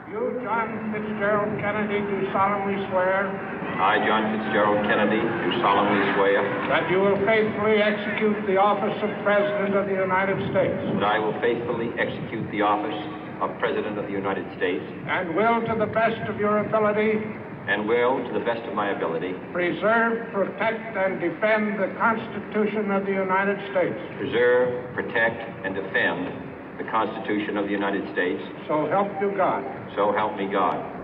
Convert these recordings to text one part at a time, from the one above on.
You, John Fitzgerald Kennedy, do solemnly swear I, John Fitzgerald Kennedy, do solemnly swear that you will faithfully execute the office of President of the United States that I will faithfully execute the office of President of the United States and will, to the best of your ability, and will, to the best of my ability, preserve, protect, and defend the Constitution of the United States. preserve, protect, and defend the Constitution of the United States. So help you God. So help me God.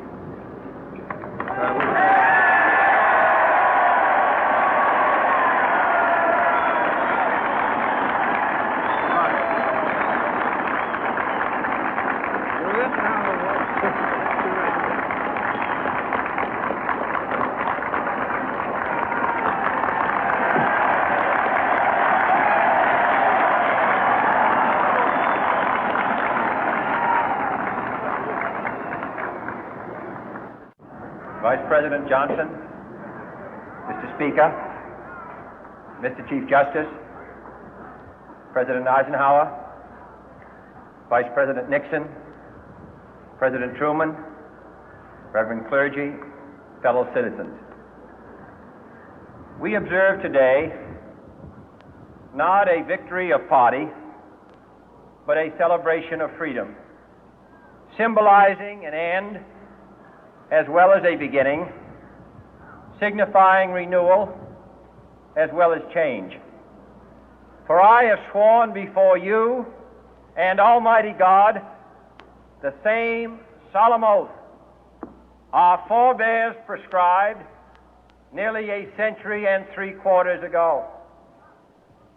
Vice President Johnson, Mr. Speaker, Mr. Chief Justice, President Eisenhower, Vice President Nixon, President Truman, Reverend clergy, fellow citizens. We observe today not a victory of party, but a celebration of freedom, symbolizing an end as well as a beginning, signifying renewal as well as change. For I have sworn before you and Almighty God the same solemn oath our forebears prescribed nearly a century and 3/4 ago.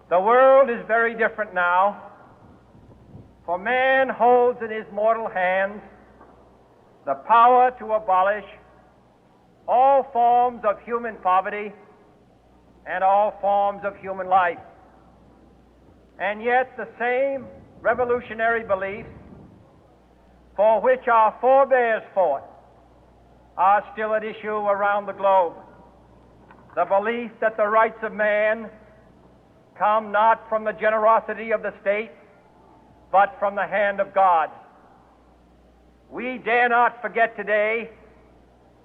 The world is very different now, for man holds in his mortal hands the power to abolish all forms of human poverty and all forms of human life. And yet the same revolutionary beliefs for which our forebears fought are still at issue around the globe. The belief that the rights of man come not from the generosity of the state, but from the hand of God. We dare not forget today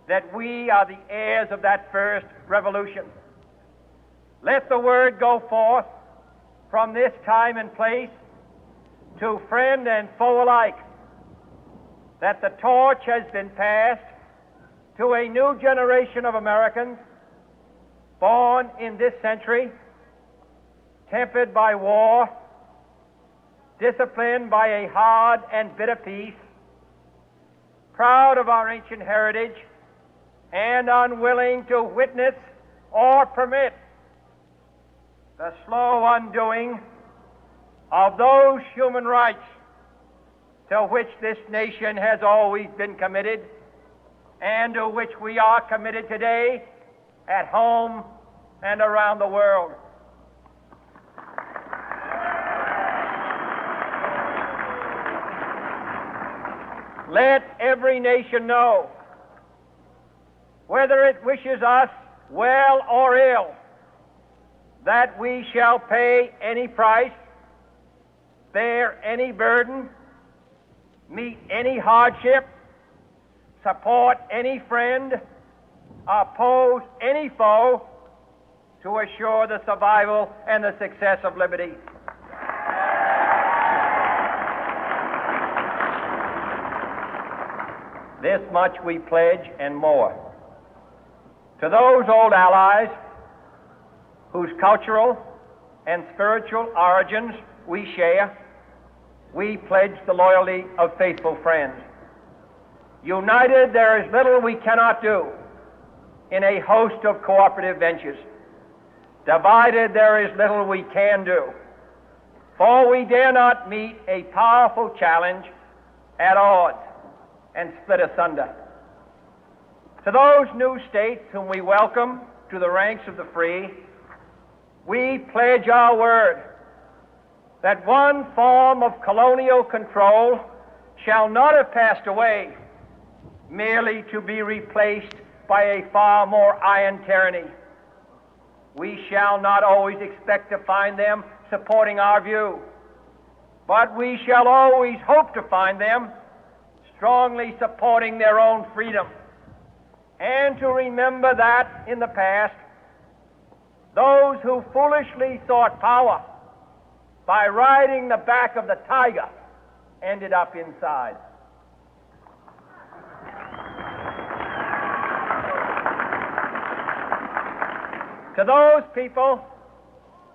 that we are the heirs of that first revolution. Let the word go forth from this time and place to friend and foe alike that the torch has been passed to a new generation of Americans born in this century, tempered by war, disciplined by a hard and bitter peace, proud of our ancient heritage, and unwilling to witness or permit the slow undoing of those human rights to which this nation has always been committed and to which we are committed today at home and around the world. Let every nation know, whether it wishes us well or ill, that we shall pay any price, bear any burden, meet any hardship, support any friend, oppose any foe to assure the survival and the success of liberty. This much we pledge and more. To those old allies whose cultural and spiritual origins we share, we pledge the loyalty of faithful friends. United, there is little we cannot do in a host of cooperative ventures. Divided, there is little we can do, for we dare not meet a powerful challenge at odds and split asunder. To those new states whom we welcome to the ranks of the free, we pledge our word that one form of colonial control shall not have passed away, merely to be replaced by a far more iron tyranny. We shall not always expect to find them supporting our view, but we shall always hope to find them strongly supporting their own freedom, and to remember that in the past, those who foolishly sought power by riding the back of the tiger ended up inside. To those people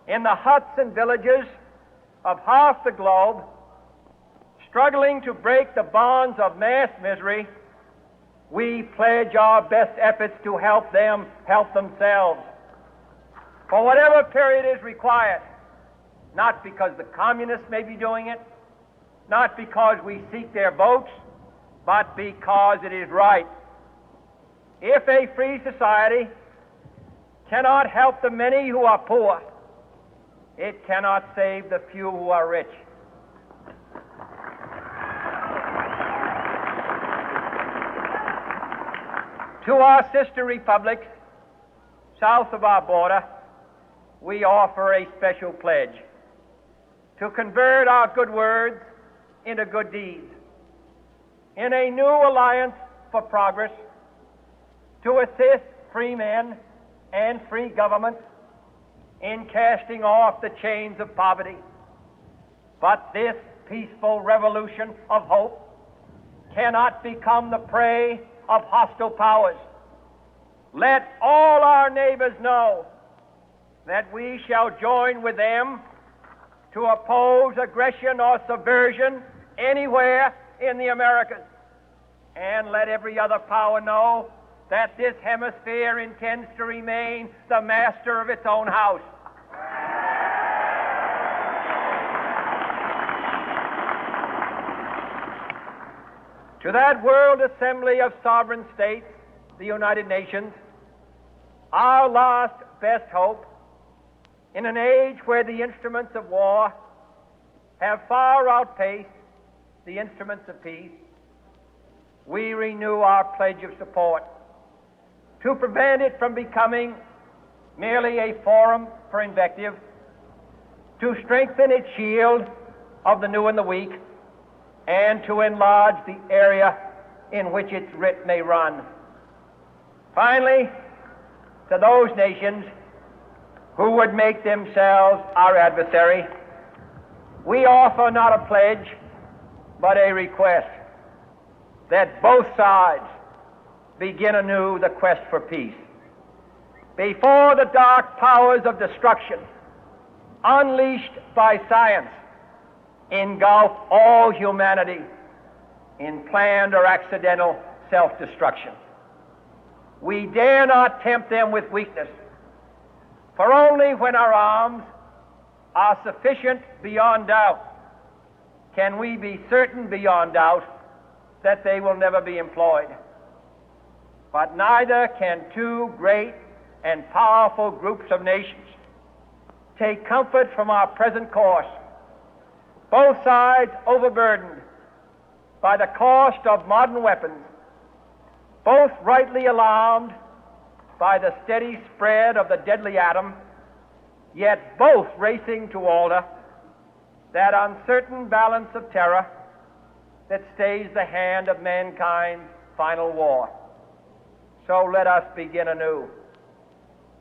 in the huts and villages of half the globe struggling to break the bonds of mass misery, we pledge our best efforts to help them help themselves for whatever period is required, not because the communists may be doing it, not because we seek their votes, but because it is right. If a free society cannot help the many who are poor, it cannot save the few who are rich. To our sister republics south of our border, we offer a special pledge to convert our good words into good deeds, in a new alliance for progress, to assist free men and free governments in casting off the chains of poverty. But this peaceful revolution of hope cannot become the prey of hostile powers. Let all our neighbors know that we shall join with them to oppose aggression or subversion anywhere in the Americas. And let every other power know that this hemisphere intends to remain the master of its own house. To that World Assembly of Sovereign States, the United Nations, our last best hope, in an age where the instruments of war have far outpaced the instruments of peace, we renew our pledge of support to prevent it from becoming merely a forum for invective, to strengthen its shield of the new and the weak, and to enlarge the area in which its writ may run. Finally, to those nations who would make themselves our adversary, we offer not a pledge, but a request that both sides begin anew the quest for peace. Before the dark powers of destruction, unleashed by science, engulf all humanity in planned or accidental self-destruction, we dare not tempt them with weakness, for only when our arms are sufficient beyond doubt can we be certain beyond doubt that they will never be employed. But neither can two great and powerful groups of nations take comfort from our present course, both sides overburdened by the cost of modern weapons, both rightly alarmed by the steady spread of the deadly atom, yet both racing to alter that uncertain balance of terror that stays the hand of mankind's final war. So let us begin anew,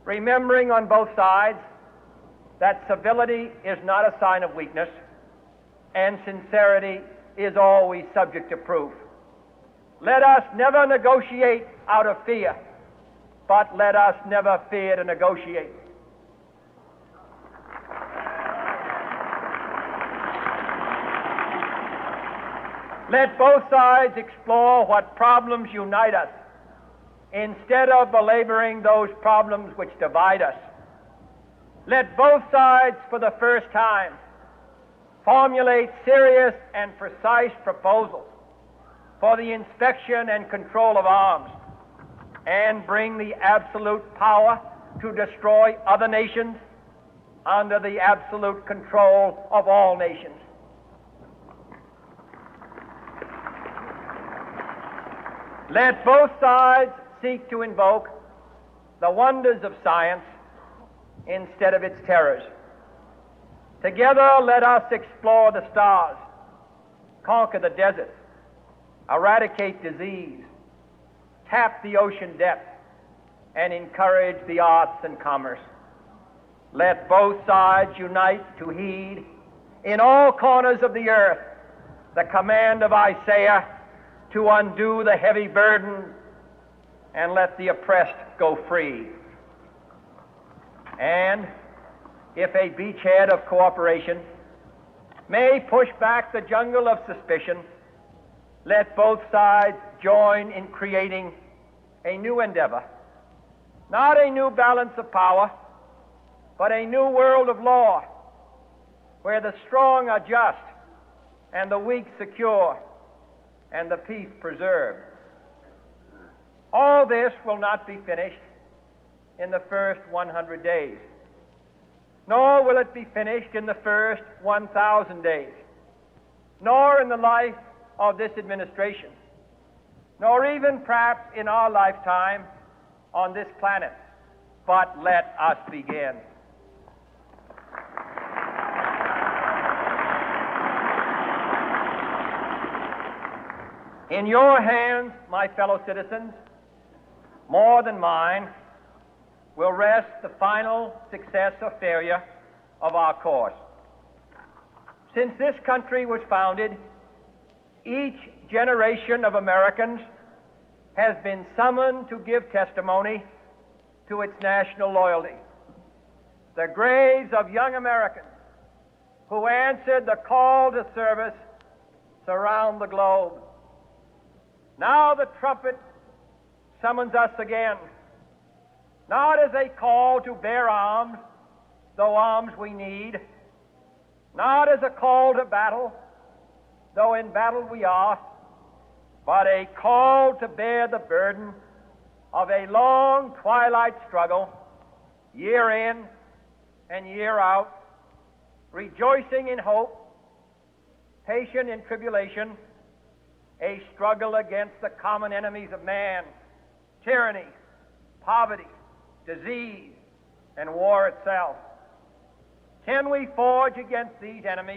remembering on both sides that civility is not a sign of weakness, and sincerity is always subject to proof. Let us never negotiate out of fear, but let us never fear to negotiate. Let both sides explore what problems unite us, instead of belaboring those problems which divide us. Let both sides, for the first time, formulate serious and precise proposals for the inspection and control of arms, and bring the absolute power to destroy other nations under the absolute control of all nations. Let both sides seek to invoke the wonders of science instead of its terrors. Together, let us explore the stars, conquer the deserts, eradicate disease, tap the ocean depth, and encourage the arts and commerce. Let both sides unite to heed in all corners of the earth the command of Isaiah to undo the heavy burden and let the oppressed go free. And if a beachhead of cooperation may push back the jungle of suspicion, let both sides join in creating a new endeavor, not a new balance of power, but a new world of law, where the strong are just and the weak secure and the peace preserved. All this will not be finished in the first 100 days, nor will it be finished in the first 1,000 days, nor in the life of this administration, nor even perhaps in our lifetime on this planet. But let us begin. In your hands, my fellow citizens, more than mine, will rest the final success or failure of our course. Since this country was founded, each generation of Americans has been summoned to give testimony to its national loyalty. The graves of young Americans who answered the call to service surround the globe. Now the trumpet summons us again, not as a call to bear arms, though arms we need, not as a call to battle, though in battle we are, but a call to bear the burden of a long twilight struggle, year in and year out, rejoicing in hope, patient in tribulation, a struggle against the common enemies of man, tyranny, poverty, disease, and war itself. Can we forge against these enemies